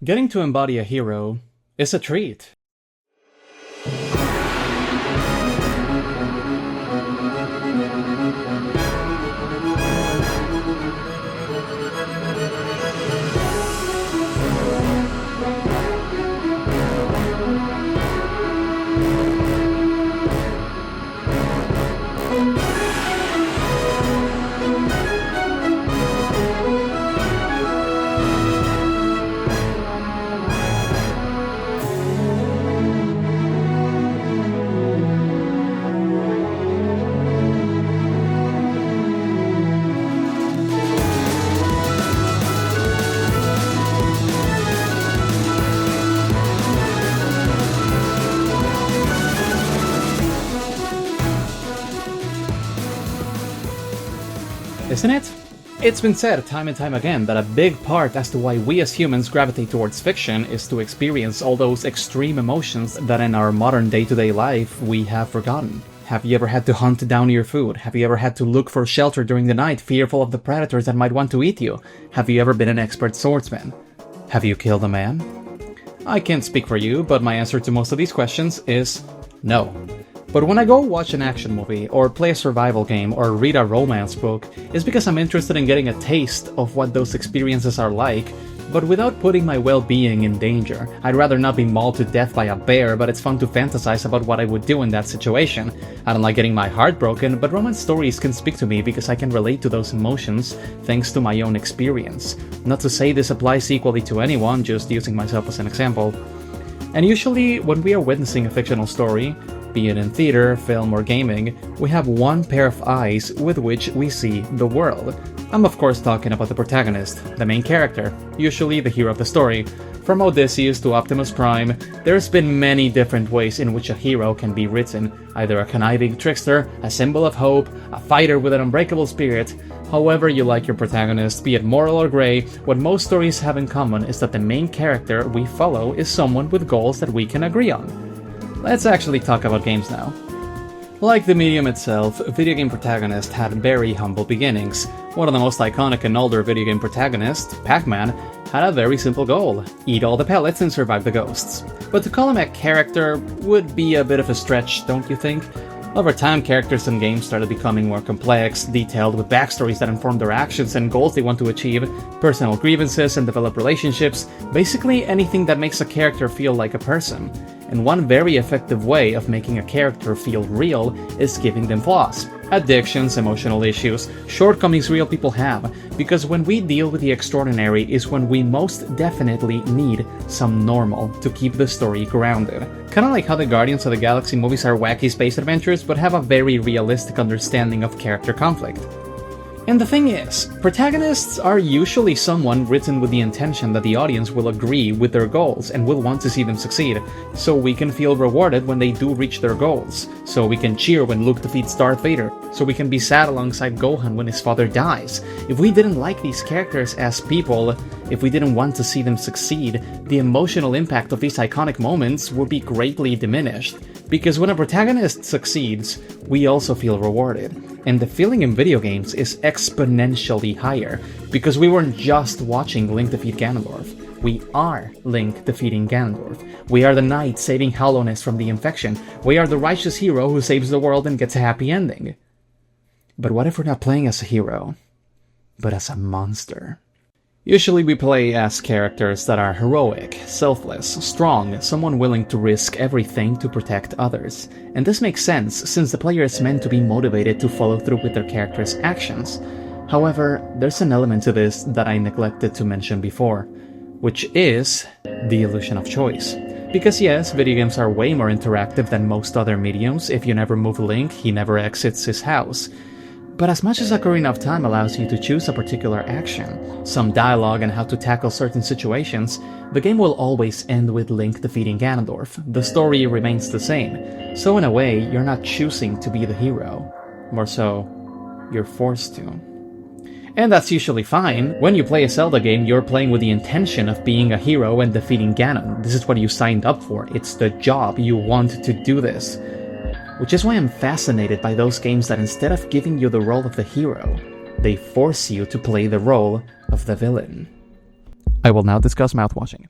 Getting to embody a hero is a treat. Isn't it? It's been said time and time again that a big part as to why we as humans gravitate towards fiction is to experience all those extreme emotions that in our modern day-to-day life we have forgotten. Have you ever had to hunt down your food? Have you ever had to look for shelter during the night, fearful of the predators that might want to eat you? Have you ever been an expert swordsman? Have you killed a man? I can't speak for you, but my answer to most of these questions is no. But when I go watch an action movie, or play a survival game, or read a romance book, it's because I'm interested in getting a taste of what those experiences are like, but without putting my well-being in danger. I'd rather not be mauled to death by a bear, but it's fun to fantasize about what I would do in that situation. I don't like getting my heart broken, but romance stories can speak to me because I can relate to those emotions thanks to my own experience. Not to say this applies equally to anyone, just using myself as an example. And usually, when we are witnessing a fictional story, be it in theater, film, or gaming, we have one pair of eyes with which we see the world. I'm of course talking about the protagonist, the main character, usually the hero of the story. From Odysseus to Optimus Prime, there's been many different ways in which a hero can be written, either a conniving trickster, a symbol of hope, a fighter with an unbreakable spirit. However you like your protagonist, be it moral or grey, what most stories have in common is that the main character we follow is someone with goals that we can agree on. Let's actually talk about games now. Like the medium itself, video game protagonists had very humble beginnings. One of the most iconic and older video game protagonists, Pac-Man, had a very simple goal: eat all the pellets and survive the ghosts. But to call him a character would be a bit of a stretch, don't you think? Over time, characters in games started becoming more complex, detailed, with backstories that inform their actions and goals they want to achieve, personal grievances and develop relationships, basically anything that makes a character feel like a person. And one very effective way of making a character feel real is giving them flaws. Addictions, emotional issues, shortcomings real people have, because when we deal with the extraordinary is when we most definitely need some normal to keep the story grounded. Kinda like how the Guardians of the Galaxy movies are wacky space adventures but have a very realistic understanding of character conflict. And the thing is, protagonists are usually someone written with the intention that the audience will agree with their goals and will want to see them succeed, so we can feel rewarded when they do reach their goals, so we can cheer when Luke defeats Darth Vader, so we can be sad alongside Gohan when his father dies. If we didn't like these characters as people, if we didn't want to see them succeed, the emotional impact of these iconic moments would be greatly diminished. Because when a protagonist succeeds, we also feel rewarded. And the feeling in video games is exponentially higher, because we weren't just watching Link defeat Ganondorf. We are Link defeating Ganondorf. We are the knight saving Hallownest from the infection. We are the righteous hero who saves the world and gets a happy ending. But what if we're not playing as a hero, but as a monster? Usually we play as characters that are heroic, selfless, strong, someone willing to risk everything to protect others. And this makes sense, since the player is meant to be motivated to follow through with their character's actions. However, there's an element to this that I neglected to mention before, which is the illusion of choice. Because yes, video games are way more interactive than most other mediums. If you never move Link, he never exits his house. But as much as Ocarina of Time allows you to choose a particular action, some dialogue and how to tackle certain situations, the game will always end with Link defeating Ganondorf. The story remains the same. So in a way, you're not choosing to be the hero. More so, you're forced to. And that's usually fine. When you play a Zelda game, you're playing with the intention of being a hero and defeating Ganon. This is what you signed up for. It's the job. You want to do this. Which is why I'm fascinated by those games that instead of giving you the role of the hero, they force you to play the role of the villain. I will now discuss mouthwashing.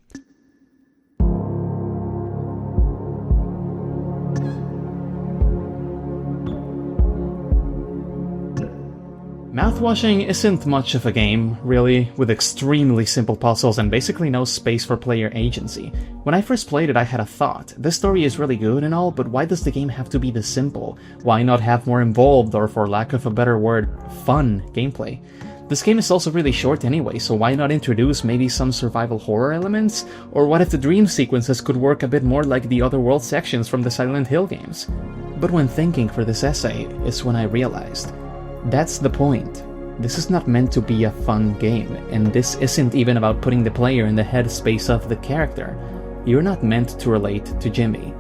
Mouthwashing isn't much of a game, really, with extremely simple puzzles and basically no space for player agency. When I first played it, I had a thought. This story is really good and all, but why does the game have to be this simple? Why not have more involved, or for lack of a better word, fun gameplay? This game is also really short anyway, so why not introduce maybe some survival horror elements? Or what if the dream sequences could work a bit more like the Otherworld sections from the Silent Hill games? But when thinking for this essay is when I realized, that's the point. This is not meant to be a fun game, and this isn't even about putting the player in the headspace of the character. You're not meant to relate to Jimmy.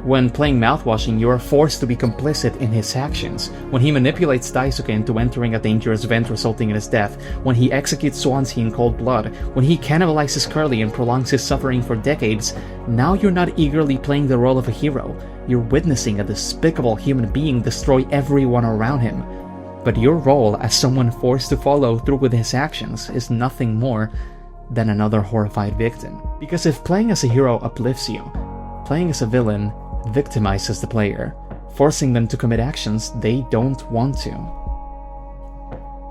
When playing Mouthwashing, you are forced to be complicit in his actions. When he manipulates Daisuke into entering a dangerous vent resulting in his death, when he executes Swansea in cold blood, when he cannibalizes Curly and prolongs his suffering for decades, now you're not eagerly playing the role of a hero. You're witnessing a despicable human being destroy everyone around him. But your role as someone forced to follow through with his actions is nothing more than another horrified victim. Because if playing as a hero uplifts you, playing as a villain victimizes the player, forcing them to commit actions they don't want to.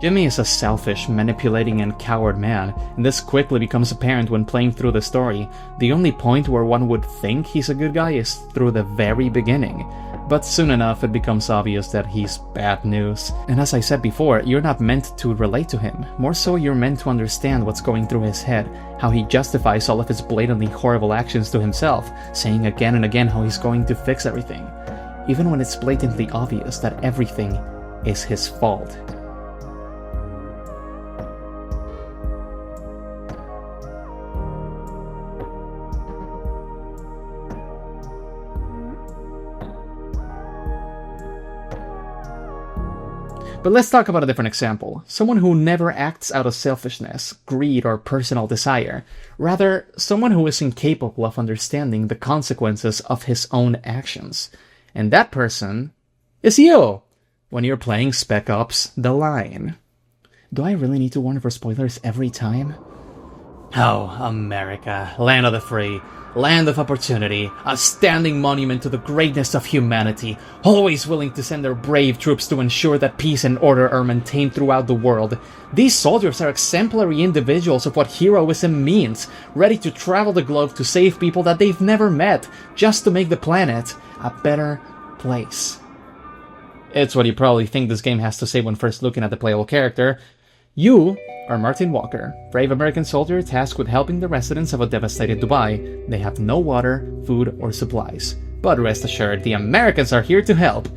Jimmy is a selfish, manipulating, and coward man, and this quickly becomes apparent when playing through the story. The only point where one would think he's a good guy is through the very beginning. But soon enough it becomes obvious that he's bad news. And as I said before, you're not meant to relate to him. More so, you're meant to understand what's going through his head, how he justifies all of his blatantly horrible actions to himself, saying again and again how he's going to fix everything, even when it's blatantly obvious that everything is his fault. But let's talk about a different example. Someone who never acts out of selfishness, greed, or personal desire. Rather, someone who is incapable of understanding the consequences of his own actions. And that person is you! When you're playing Spec Ops: The Line. Do I really need to warn for spoilers every time? Oh, America, land of the free, land of opportunity, a standing monument to the greatness of humanity, always willing to send their brave troops to ensure that peace and order are maintained throughout the world. These soldiers are exemplary individuals of what heroism means, ready to travel the globe to save people that they've never met, just to make the planet a better place. It's what you probably think this game has to say when first looking at the playable character. You are Martin Walker, brave American soldier tasked with helping the residents of a devastated Dubai. They have no water, food, or supplies. But rest assured, the Americans are here to help.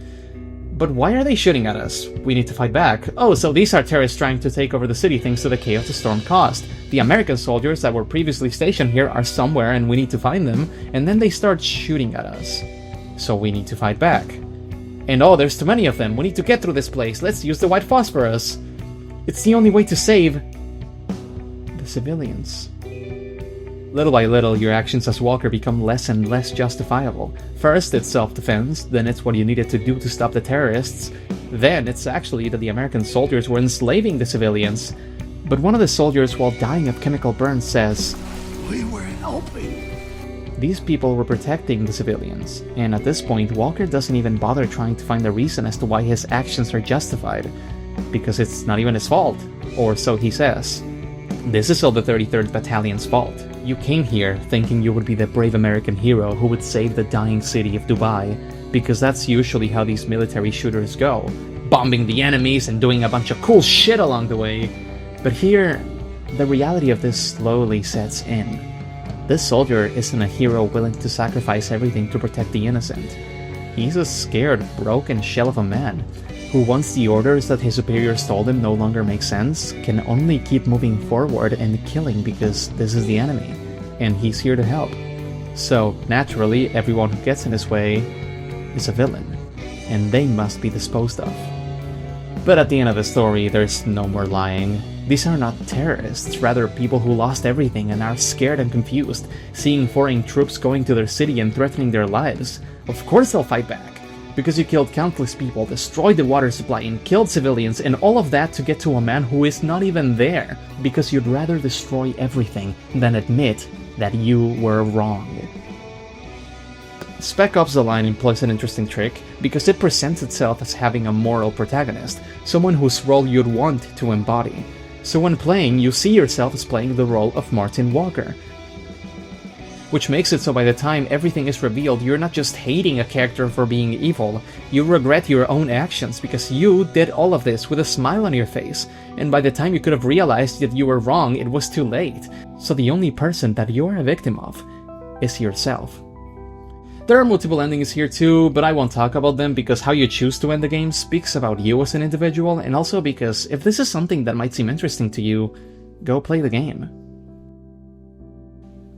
But why are they shooting at us? We need to fight back. Oh, so these are terrorists trying to take over the city thanks to the chaos the storm caused. The American soldiers that were previously stationed here are somewhere and we need to find them, and then they start shooting at us. So we need to fight back. And oh, there's too many of them. We need to get through this place. Let's use the white phosphorus. It's the only way to save the civilians. Little by little, your actions as Walker become less and less justifiable. First, it's self-defense, then it's what you needed to do to stop the terrorists, then it's actually that the American soldiers were enslaving the civilians. But one of the soldiers, while dying of chemical burns, says, "We were helping." These people were protecting the civilians, and at this point, Walker doesn't even bother trying to find a reason as to why his actions are justified. Because it's not even his fault, or so he says. This is all the 33rd Battalion's fault. You came here thinking you would be the brave American hero who would save the dying city of Dubai, because that's usually how these military shooters go, bombing the enemies and doing a bunch of cool shit along the way. But here, the reality of this slowly sets in. This soldier isn't a hero willing to sacrifice everything to protect the innocent. He's a scared, broken shell of a man, who once the orders that his superiors told him no longer make sense, can only keep moving forward and killing because this is the enemy, and he's here to help. So, naturally, everyone who gets in his way is a villain, and they must be disposed of. But at the end of the story, there's no more lying. These are not terrorists, rather people who lost everything and are scared and confused, seeing foreign troops going to their city and threatening their lives. Of course they'll fight back. Because you killed countless people, destroyed the water supply, and killed civilians, and all of that to get to a man who is not even there, because you'd rather destroy everything than admit that you were wrong. Spec Ops: The Line employs an interesting trick because it presents itself as having a moral protagonist, someone whose role you'd want to embody. So when playing, you see yourself as playing the role of Martin Walker, which makes it so by the time everything is revealed, you're not just hating a character for being evil, you regret your own actions because you did all of this with a smile on your face, and by the time you could have realized that you were wrong, it was too late. So the only person that you're a victim of is yourself. There are multiple endings here too, but I won't talk about them because how you choose to end the game speaks about you as an individual, and also because if this is something that might seem interesting to you, go play the game.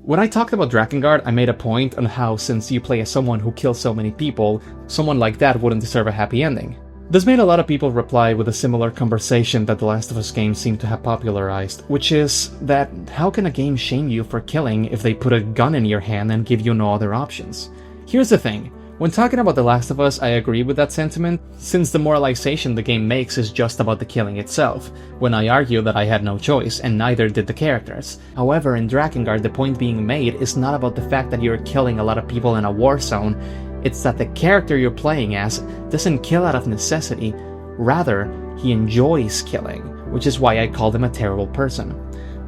When I talked about Drakengard, I made a point on how since you play as someone who kills so many people, someone like that wouldn't deserve a happy ending. This made a lot of people reply with a similar conversation that The Last of Us games seem to have popularized, which is that how can a game shame you for killing if they put a gun in your hand and give you no other options? Here's the thing. When talking about The Last of Us, I agree with that sentiment, since the moralization the game makes is just about the killing itself, when I argue that I had no choice, and neither did the characters. However, in Drakengard, the point being made is not about the fact that you're killing a lot of people in a war zone, it's that the character you're playing as doesn't kill out of necessity, rather, he enjoys killing, which is why I call him a terrible person.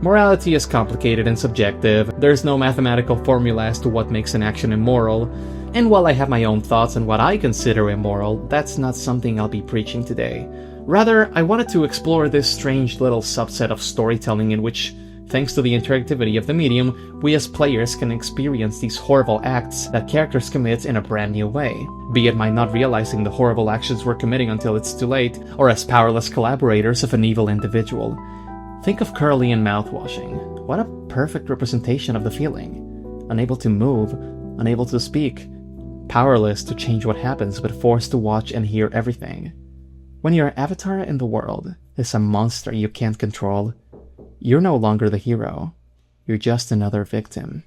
Morality is complicated and subjective, there's no mathematical formula as to what makes an action immoral, and while I have my own thoughts on what I consider immoral, that's not something I'll be preaching today. Rather, I wanted to explore this strange little subset of storytelling in which, thanks to the interactivity of the medium, we as players can experience these horrible acts that characters commit in a brand new way, be it by not realizing the horrible actions we're committing until it's too late, or as powerless collaborators of an evil individual. Think of Curly in Mouthwashing. What a perfect representation of the feeling. Unable to move, unable to speak, powerless to change what happens but forced to watch and hear everything. When your avatar in the world is a monster you can't control, you're no longer the hero. You're just another victim.